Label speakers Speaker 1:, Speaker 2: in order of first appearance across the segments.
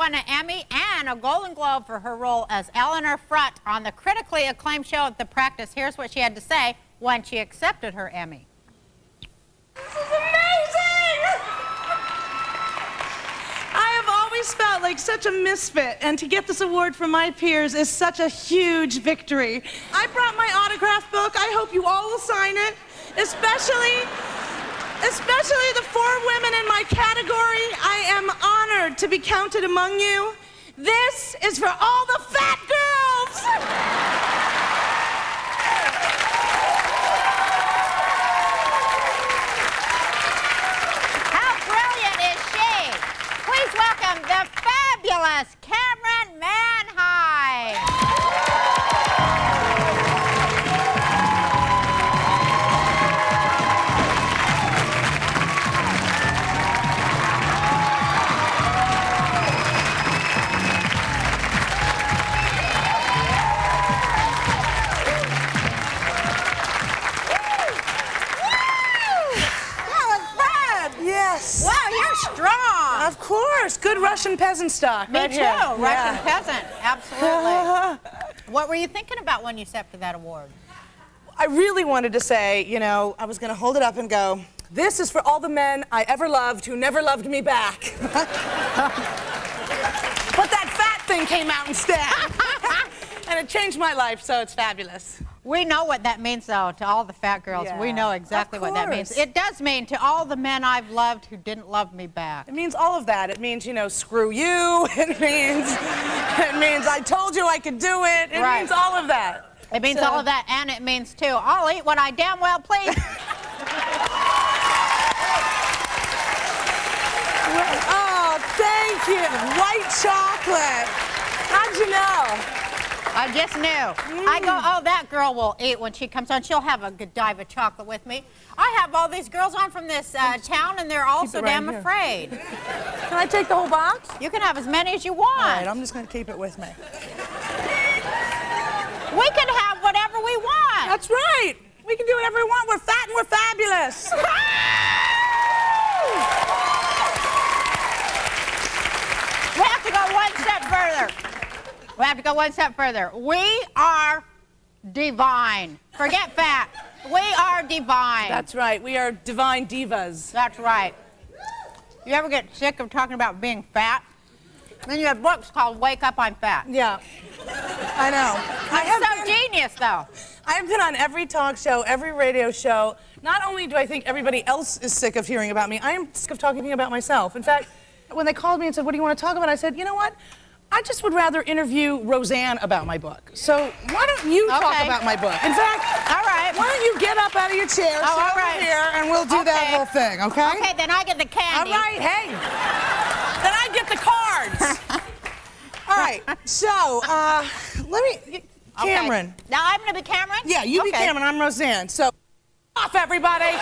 Speaker 1: won an Emmy and a Golden Globe for her role as Eleanor Frutt on the critically acclaimed show The Practice. Here's what she had to say when she accepted her Emmy.
Speaker 2: This is amazing! I have always felt like such a misfit, and to get this award from my peers is such a huge victory. I brought my autograph book. I hope you all will sign it, especially the 4 women in my category. I am honored to be counted among you. This is for all the fat girls!
Speaker 1: How brilliant is she? Please welcome the fabulous Camryn Manheim.
Speaker 2: Yes.
Speaker 1: Wow, you're strong.
Speaker 2: Of course. Good Russian peasant stock.
Speaker 1: Me
Speaker 2: right
Speaker 1: too.
Speaker 2: here.
Speaker 1: Russian peasant. Absolutely. What were you thinking about when you accepted that award?
Speaker 2: I really wanted to say, you know, I was going to hold it up and go, this is for all the men I ever loved who never loved me back. But that fat thing came out instead. And it changed my life, so it's fabulous.
Speaker 1: We know what that means, though, to all the fat girls.
Speaker 2: Yeah.
Speaker 1: We know exactly what that means. It does mean to all the men I've loved who didn't love me back.
Speaker 2: It means all of that. It means, you know, screw you. It means I told you I could do it. It means all of that.
Speaker 1: It means all of that, and it means, too, I'll eat what I damn well please.
Speaker 2: Oh, thank you. White chocolate. How'd you know?
Speaker 1: I just knew. I go, oh, that girl will eat when she comes on. She'll have a Godiva chocolate with me. I have all these girls on from this town, and they're all so damn afraid.
Speaker 2: Can I take the whole box?
Speaker 1: You can have as many as you want.
Speaker 2: All right, I'm just going to keep it with me.
Speaker 1: We can have whatever we want.
Speaker 2: That's right. We can do whatever we want. We're fat and we're fabulous.
Speaker 1: We have to go one step further. We have to go one step further. We are divine. Forget fat. We are divine.
Speaker 2: That's right. We are divine divas.
Speaker 1: That's right. You ever get sick of talking about being fat? Then you have books called Wake Up, I'm Fat.
Speaker 2: Yeah. I know.
Speaker 1: I'm so genius, though.
Speaker 2: I have been on every talk show, every radio show. Not only do I think everybody else is sick of hearing about me, I am sick of talking about myself. In fact, when they called me and said, what do you want to talk about? I said, you know what? I just would rather interview Roseanne about my book. So why don't you talk about my book? In fact,
Speaker 1: all right.
Speaker 2: Why don't you get up out of your chair, sit over here, and we'll do that whole thing, okay?
Speaker 1: Okay, then I get the candy.
Speaker 2: All right, hey. Then I get the cards. All right, so let me, Camryn.
Speaker 1: Okay. Now I'm going to be Camryn?
Speaker 2: Yeah, you be Camryn, I'm Roseanne. So, off everybody.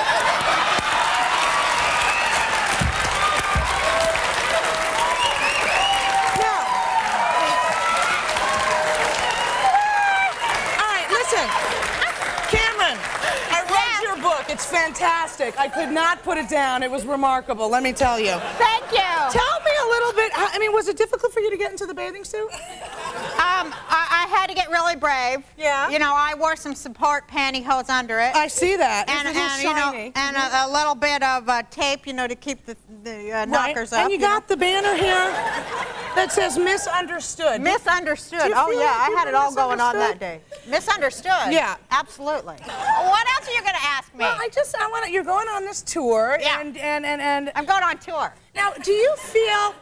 Speaker 2: It's fantastic. I could not put it down. It was remarkable, let me tell you.
Speaker 1: Thank you.
Speaker 2: Tell me a little bit, I mean, was it difficult for you to get into the bathing suit?
Speaker 1: I had to get really brave.
Speaker 2: Yeah.
Speaker 1: You know, I wore some support pantyhose under it.
Speaker 2: I see that.
Speaker 1: And you know, and a little bit of tape, you know, to keep the knockers up.
Speaker 2: And you got the banner here that says misunderstood.
Speaker 1: Misunderstood. Oh yeah, I had it all going on that day. Misunderstood.
Speaker 2: Yeah.
Speaker 1: Absolutely. What else are you going to ask me?
Speaker 2: Well, I want to, you're going on this tour.
Speaker 1: Yeah.
Speaker 2: And
Speaker 1: I'm going on tour.
Speaker 2: Now, do you feel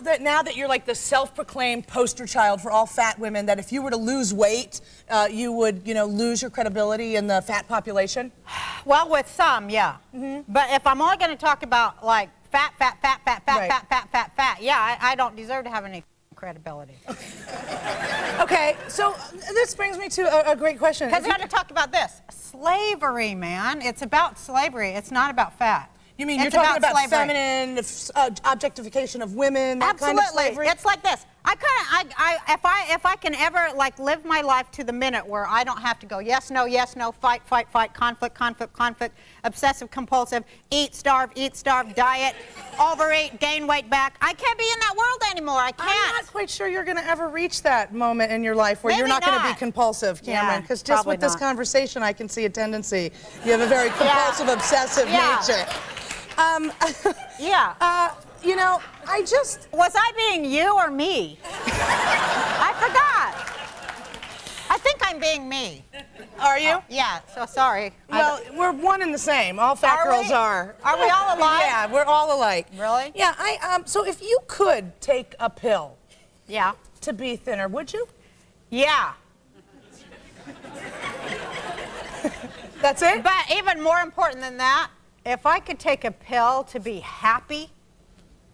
Speaker 2: that now that you're like the self-proclaimed poster child for all fat women, that if you were to lose weight, you would, you know, lose your credibility in the fat population?
Speaker 1: Well, with some, yeah. But if I'm only going to talk about like fat, yeah, I don't deserve to have any credibility.
Speaker 2: Okay, so this brings me to a great question.
Speaker 1: Because we got to talk about this. Slavery, man. It's about slavery. It's not about fat.
Speaker 2: You mean you're talking about feminine objectification of women, that kind of slavery?
Speaker 1: It's like this. If I can ever like live my life to the minute where I don't have to go yes, no, fight, conflict, obsessive compulsive, eat, starve, diet, overeat, gain weight back. I can't be in that world anymore. I can't.
Speaker 2: I'm not quite sure you're going to ever reach that moment in your life where
Speaker 1: Maybe
Speaker 2: you're not going to be
Speaker 1: not.
Speaker 2: compulsive, Camryn, because just with this
Speaker 1: not.
Speaker 2: conversation, I can see a tendency. You have a very compulsive, obsessive nature. You know, I just...
Speaker 1: Was I being you or me? I forgot. I think I'm being me.
Speaker 2: Are you?
Speaker 1: Yeah, so sorry.
Speaker 2: Well, we're one and the same. All fat girls are.
Speaker 1: Are we all alike?
Speaker 2: Yeah, we're all alike.
Speaker 1: Really?
Speaker 2: Yeah, so if you could take a pill to be thinner, would you?
Speaker 1: Yeah.
Speaker 2: That's it?
Speaker 1: But even more important than that, if I could take a pill to be happy,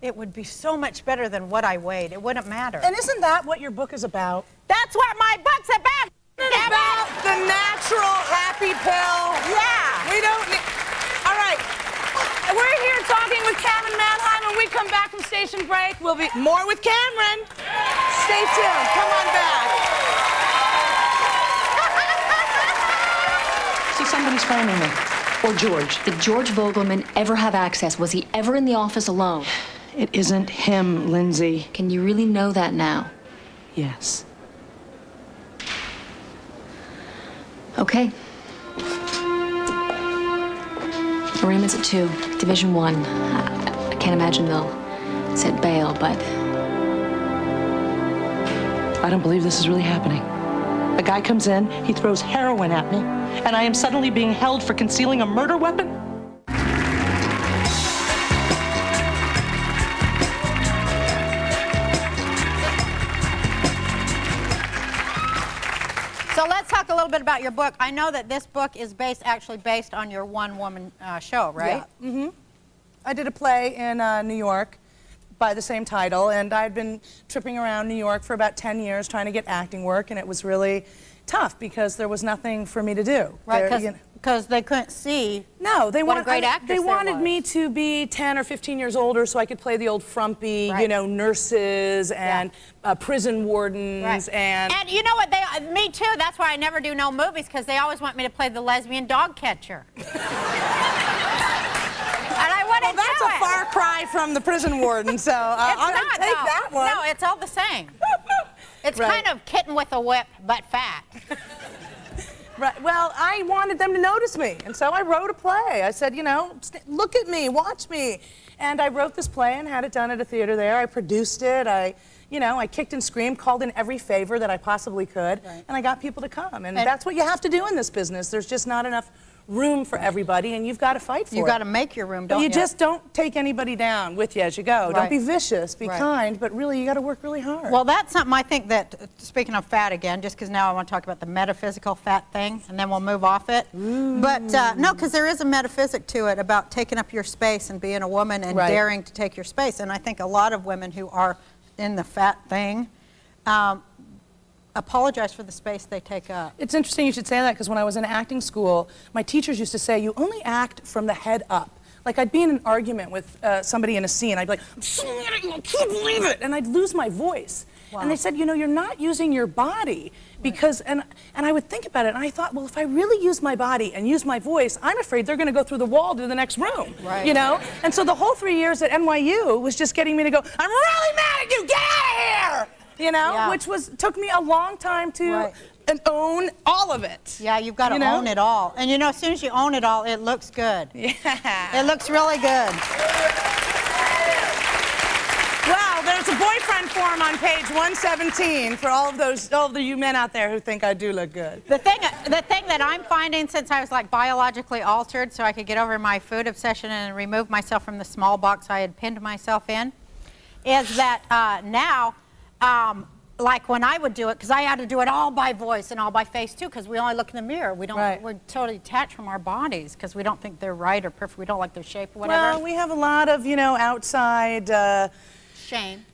Speaker 1: it would be so much better than what I weighed. It wouldn't matter.
Speaker 2: And isn't that what your book is about?
Speaker 1: That's what my book's about.
Speaker 2: It's about the natural happy pill.
Speaker 1: Yeah.
Speaker 2: We don't need... All right. We're here talking with Camryn Manheim. When we come back from station break, we'll be more with Camryn. Stay tuned. Come on back.
Speaker 3: See, somebody's finding me. Or George.
Speaker 4: Did George Vogelman ever have access? Was he ever in the office alone?
Speaker 3: It isn't him, Lindsay.
Speaker 4: Can you really know that now?
Speaker 3: Yes.
Speaker 4: Okay. Arraignment's at 2, Division 1. I can't imagine they'll set bail, but...
Speaker 3: I don't believe this is really happening. A guy comes in, he throws heroin at me, and I am suddenly being held for concealing a murder weapon?
Speaker 1: So let's talk a little bit about your book. I know that this book is actually based on your one-woman show, right?
Speaker 2: Yeah. Mm-hmm. I did a play in New York by the same title, and I'd been tripping around New York for about 10 years trying to get acting work, and it was really tough because there was nothing for me to do.
Speaker 1: Right, because they couldn't see
Speaker 2: what a
Speaker 1: great actress
Speaker 2: they wanted me to be 10 or 15 years older so I could play the old frumpy, you know, nurses and prison wardens
Speaker 1: and you know what, me too, that's why I never do no movies, because they always want me to play the lesbian dog catcher. And I wouldn't do it.
Speaker 2: That's a far cry from the prison warden, so I'll take that one.
Speaker 1: No, it's all the same. It's kind of kitten with a whip, but fat.
Speaker 2: Right. Well, I wanted them to notice me, and so I wrote a play. I said, you know, look at me, watch me. And I wrote this play and had it done at a theater there. I produced it. I kicked and screamed, called in every favor that I possibly could, and I got people to come. And that's what you have to do in this business. There's just not enough room for everybody, and you've got to fight for it.
Speaker 1: You've got to make your room, don't you?
Speaker 2: You just don't take anybody down with you as you go. Don't be vicious, be kind, but really you got to work really hard.
Speaker 1: Well, that's something I think that, speaking of fat again, just because now I want to talk about the metaphysical fat thing, and then we'll move off it. But no, because there is a metaphysic to it about taking up your space and being a woman and daring to take your space. And I think a lot of women who are in the fat thing apologize for the space they take up.
Speaker 2: It's interesting you should say that, because when I was in acting school, my teachers used to say, you only act from the head up. Like, I'd be in an argument with somebody in a scene, I'd be like, I'm so mad at you, I can't believe it, and I'd lose my voice. Wow. And they said, you know, you're not using your body, because, and I would think about it, and I thought, well, if I really use my body and use my voice, I'm afraid they're gonna go through the wall to the next room, you know? And so the whole 3 years at NYU was just getting me to go, I'm really mad at you, get out of here! You know, which took me a long time to own all of it.
Speaker 1: Yeah, you've got to own it all. And you know, as soon as you own it all, it looks good. Yeah. It looks really good.
Speaker 2: Well, there's a boyfriend form on page 117 for all of you men out there who think I do look good.
Speaker 1: The thing that I'm finding, since I was like biologically altered so I could get over my food obsession and remove myself from the small box I had pinned myself in, is that now, like when I would do it, because I had to do it all by voice and all by face too, because we only look in the mirror. We don't. We're totally detached from our bodies because we don't think they're right or perfect. We don't like their shape or whatever.
Speaker 2: Well, we have a lot of, you know, outside
Speaker 1: shame.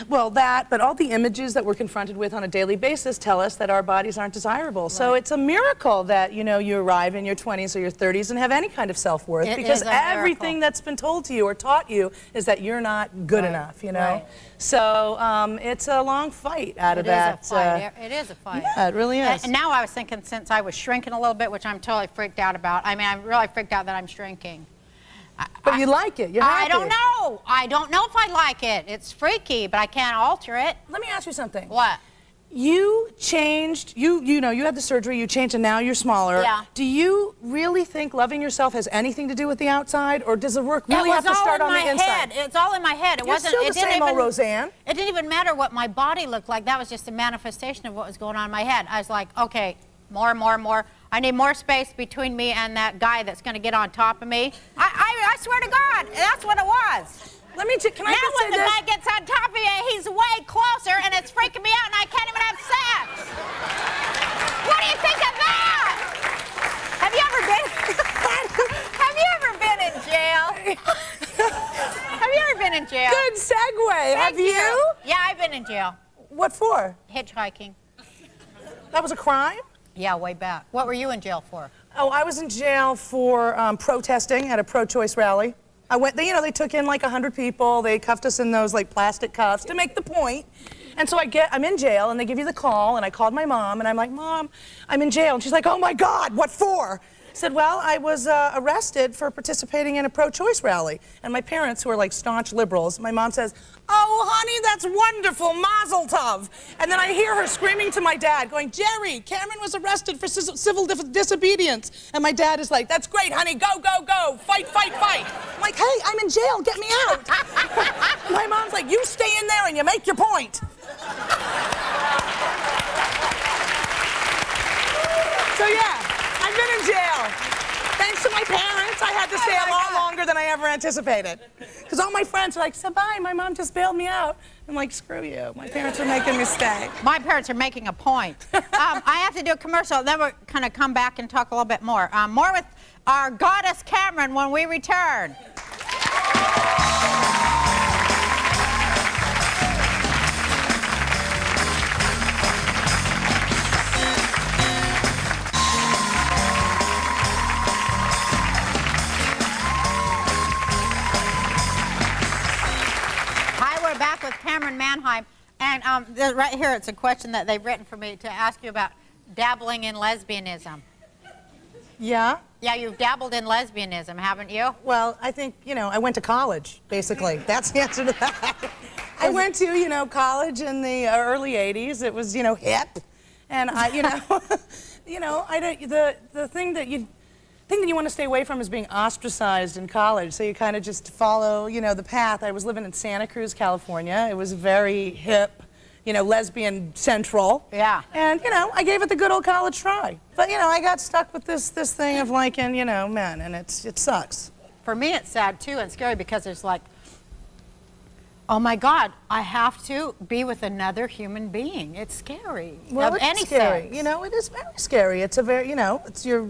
Speaker 3: Well, that, but all the images that we're confronted with on a daily basis tell us that our bodies aren't desirable. Right. So it's a miracle that, you know, you arrive in your 20s or your 30s and have any kind of self-worth, because everything that's been told to you or taught you is that you're not good enough, you know? Right. So it's a long fight out of that.
Speaker 1: It is a fight.
Speaker 3: Yeah, it really is.
Speaker 1: And now I was thinking, since I was shrinking a little bit, which I'm totally freaked out about. I mean, I'm really freaked out that I'm shrinking.
Speaker 3: But you like it. You're happy.
Speaker 1: I don't know. I don't know if I like it. It's freaky, but I can't alter it.
Speaker 3: Let me ask you something.
Speaker 1: What?
Speaker 3: You changed, you know, you had the surgery, you changed, and now you're smaller.
Speaker 1: Yeah.
Speaker 3: Do you really think loving yourself has anything to do with the outside, or does the work really have to start on the inside?
Speaker 1: It's all in my head. It wasn't.
Speaker 3: Still the same old Roseanne.
Speaker 1: It didn't even matter what my body looked like. That was just a manifestation of what was going on in my head. I was like, okay, more. I need more space between me and that guy that's going to get on top of me. I swear to God, that's what it was.
Speaker 3: Can I just say this?
Speaker 1: Now when the guy gets on top of you, he's way closer, and it's freaking me out, and I can't even have sex. What do you think of that? Have you ever been in jail? Have you ever been in jail?
Speaker 3: Good segue. Have you?
Speaker 1: Yeah, I've been in jail.
Speaker 3: What for?
Speaker 1: Hitchhiking.
Speaker 3: That was a crime?
Speaker 1: Yeah, way back. What were you in jail for?
Speaker 3: Oh, I was in jail for protesting at a pro-choice rally. I went, they took in like 100 people. They cuffed us in those like plastic cuffs to make the point. And so I'm in jail, and they give you the call, and I called my mom, and I'm like, Mom, I'm in jail. And she's like, oh my God, what for? I said, well, I was arrested for participating in a pro-choice rally. And my parents, who are like staunch liberals, my mom says, oh, honey, that's wonderful, mazel tov. And then I hear her screaming to my dad, going, Jerry, Camryn was arrested for civil disobedience. And my dad is like, that's great, honey, go, fight. I'm like, hey, I'm in jail, get me out. My mom's like, you stay in there and you make your point. So yeah. I've been in jail. Thanks to my parents, I had to stay a lot longer than I ever anticipated. Because all my friends are like, so bye, my mom just bailed me out. I'm like, screw you. My parents are making me stay.
Speaker 1: My parents are making a point. I have to do a commercial, then we're going to come back and talk a little bit more. More with our goddess Camryn when we return. Back with Camryn Manheim, and right here it's a question that they've written for me to ask you about dabbling in lesbianism.
Speaker 3: Yeah?
Speaker 1: Yeah, you've dabbled in lesbianism, haven't you?
Speaker 3: Well, I think, I went to college, basically. That's the answer to that. I went to, college in the early 80s. It was, hip. And I, the thing that you want to stay away from is being ostracized in college, so you kind of just follow, the path. I was living in Santa Cruz, California. It was very hip, lesbian central.
Speaker 1: Yeah.
Speaker 3: And, I gave it the good old college try. But, I got stuck with this thing of liking, men, and it sucks.
Speaker 1: For me, it's sad, too, and scary, because it's like, oh my God, I have to be with another human being. It's scary.
Speaker 3: Well, it's scary.
Speaker 1: Sense.
Speaker 3: It is very scary. It's a very, it's your...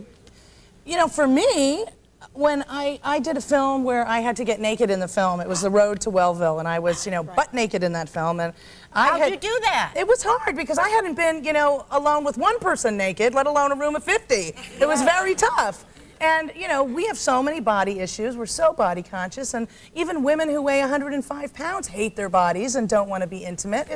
Speaker 3: for me, when I did a film where I had to get naked in the film, it was The Road to Wellville, and I was, butt naked in that film. And
Speaker 1: How'd you do that?
Speaker 3: It was hard because I hadn't been, alone with one person naked, let alone a room of 50. It was very tough. And, we have so many body issues. We're so body conscious. And even women who weigh 105 pounds hate their bodies and don't want to be intimate.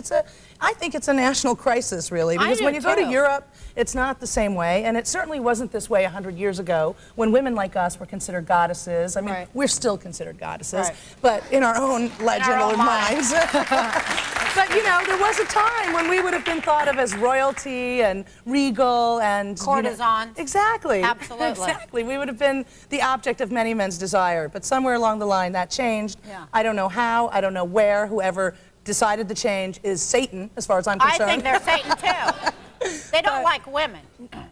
Speaker 3: I think it's a national crisis, really. Because when you go to Europe, it's not the same way. And it certainly wasn't this way 100 years ago when women like us were considered goddesses. I mean, we're still considered goddesses, but in our own legend or minds. But, there was a time when we would have been thought of as royalty and regal and...
Speaker 1: Courtesans.
Speaker 3: Exactly.
Speaker 1: Absolutely.
Speaker 3: Exactly. We would have been the object of many men's desire, but somewhere along the line that changed.
Speaker 1: Yeah.
Speaker 3: I don't know how, I don't know where. Whoever decided the change is Satan, as far as I'm concerned.
Speaker 1: I think they're Satan, too. They don't like women.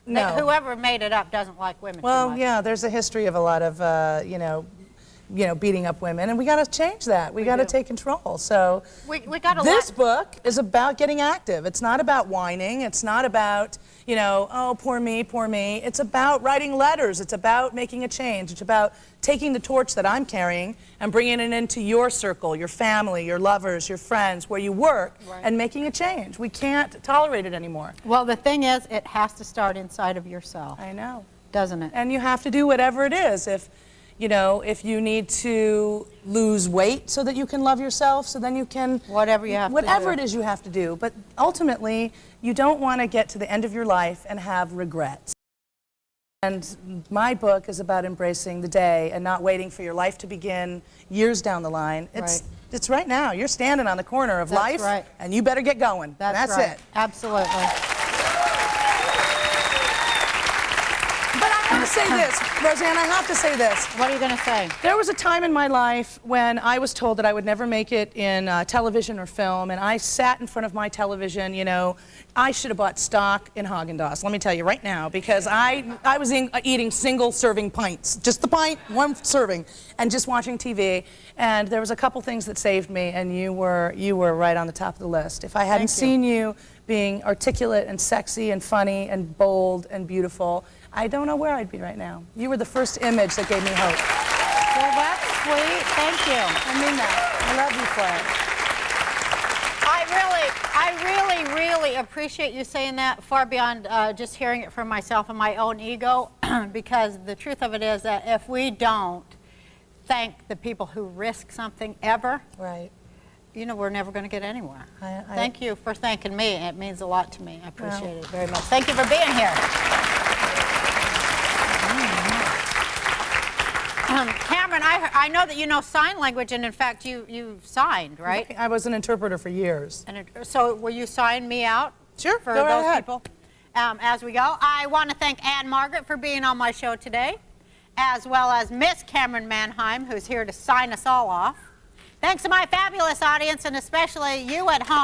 Speaker 3: No.
Speaker 1: Whoever made it up doesn't like women too
Speaker 3: Well,
Speaker 1: much.
Speaker 3: yeah, there's a history of a lot of, beating up women, and we got to change that. We got to take control. So
Speaker 1: We got a
Speaker 3: this
Speaker 1: lot.
Speaker 3: book is about getting active. It's not about whining. It's not about, oh, poor me, poor me. It's about writing letters. It's about making a change. It's about taking the torch that I'm carrying and bringing it into your circle, your family, your lovers, your friends, where you work, and making a change. We can't tolerate it anymore.
Speaker 1: Well, the thing is, it has to start inside of yourself,
Speaker 3: I know.
Speaker 1: doesn't it?
Speaker 3: And you have to do whatever it is. If you need to lose weight so that you can love yourself, so then you can...
Speaker 1: Whatever you have to
Speaker 3: Whatever
Speaker 1: do.
Speaker 3: it is you have to do. But ultimately, you don't want to get to the end of your life and have regrets. And my book is about embracing the day and not waiting for your life to begin years down the line. It's right now. You're standing on the corner of life, and you better get going. That's
Speaker 1: right.
Speaker 3: it.
Speaker 1: Absolutely.
Speaker 3: But I want to say this, Roseanne, I have to say this.
Speaker 1: What are you going to say?
Speaker 3: There was a time in my life when I was told that I would never make it in television or film, and I sat in front of my television, I should have bought stock in Haagen-Dazs, let me tell you right now, because I was eating single-serving pints, just the pint, one serving, and just watching TV, and there was a couple things that saved me, and you were right on the top of the list. If I hadn't seen you being articulate and sexy and funny and bold and beautiful, I don't know where I'd be right now. You were the first image that gave me hope.
Speaker 1: Well, that's sweet. Thank you.
Speaker 3: I mean that. I love you for it.
Speaker 1: I really appreciate you saying that, far beyond just hearing it from myself and my own ego, because the truth of it is that if we don't thank the people who risk something ever,
Speaker 3: Right.
Speaker 1: we're never going to get anywhere.
Speaker 3: I-
Speaker 1: Thank you for thanking me. It means a lot to me. I appreciate it very much. Thank you for being here. Camryn, I know that you know sign language, and in fact, you signed, right?
Speaker 3: I was an interpreter for years.
Speaker 1: And so will you sign me out?
Speaker 3: Sure,
Speaker 1: For
Speaker 3: go right
Speaker 1: those
Speaker 3: ahead.
Speaker 1: people as we go. I want to thank Ann Margaret for being on my show today, as well as Miss Camryn Manheim, who's here to sign us all off. Thanks to my fabulous audience, and especially you at home.